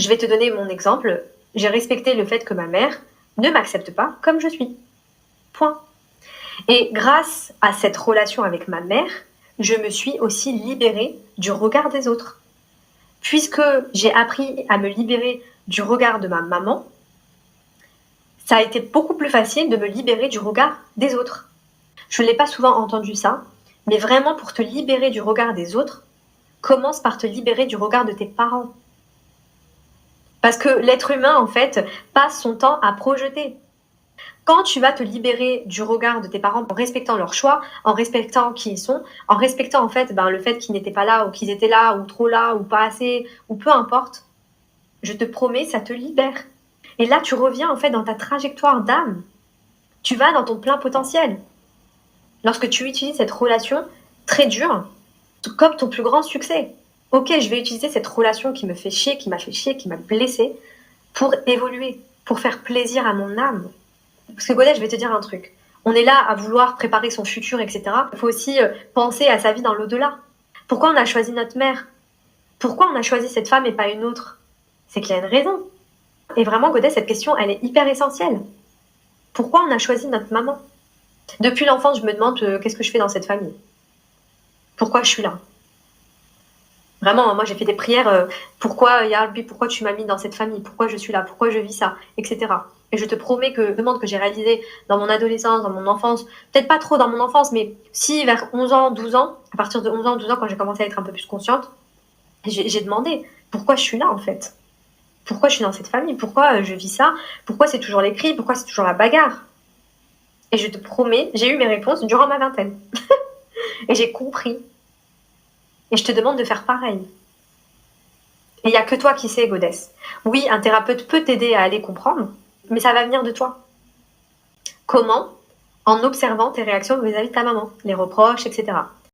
Je vais te donner mon exemple. J'ai respecté le fait que ma mère ne m'accepte pas comme je suis. Point. Et grâce à cette relation avec ma mère, je me suis aussi libérée du regard des autres. Puisque j'ai appris à me libérer du regard de ma maman, ça a été beaucoup plus facile de me libérer du regard des autres. Je ne l'ai pas souvent entendu ça, mais vraiment pour te libérer du regard des autres, commence par te libérer du regard de tes parents. Parce que l'être humain, en fait, passe son temps à projeter. Quand tu vas te libérer du regard de tes parents en respectant leurs choix, en respectant qui ils sont, en respectant en fait le fait qu'ils n'étaient pas là ou qu'ils étaient là ou pas assez ou peu importe, je te promets, ça te libère. Et là, tu reviens en fait dans ta trajectoire d'âme. Tu vas dans ton plein potentiel. Lorsque tu utilises cette relation très dure comme ton plus grand succès. Ok, je vais utiliser cette relation qui me fait chier, qui m'a fait chier, qui m'a blessée pour évoluer, pour faire plaisir à mon âme. Parce que Godet, je vais te dire un truc. On est là à vouloir préparer son futur, etc. Il faut aussi penser à sa vie dans l'au-delà. Pourquoi on a choisi notre mère? Pourquoi on a choisi cette femme et pas une autre? C'est qu'il y a une raison. Et vraiment, Godet, cette question, elle est hyper essentielle. Pourquoi on a choisi notre maman? Depuis l'enfance, je me demande qu'est-ce que je fais dans cette famille? Pourquoi je suis là? Vraiment, moi j'ai fait des prières, pourquoi Ya Rabbi, pourquoi tu m'as mis dans cette famille? Pourquoi je suis là? Pourquoi je vis ça? Etc. Et je te promets que demande que j'ai réalisé dans mon adolescence, dans mon enfance, peut-être pas trop dans mon enfance, mais si vers 11 ans, 12 ans, à partir de 11 ans, 12 ans, quand j'ai commencé à être un peu plus consciente, j'ai demandé pourquoi je suis là en fait? Pourquoi je suis dans cette famille? Pourquoi je vis ça? Pourquoi c'est toujours les cris? Pourquoi c'est toujours la bagarre? Et je te promets, j'ai eu mes réponses durant ma vingtaine. Et j'ai compris. Et je te demande de faire pareil. Et il n'y a que toi qui sais, Godess. Oui, un thérapeute peut t'aider à aller comprendre, mais ça va venir de toi. Comment? En observant tes réactions vis-à-vis de ta maman, les reproches, etc.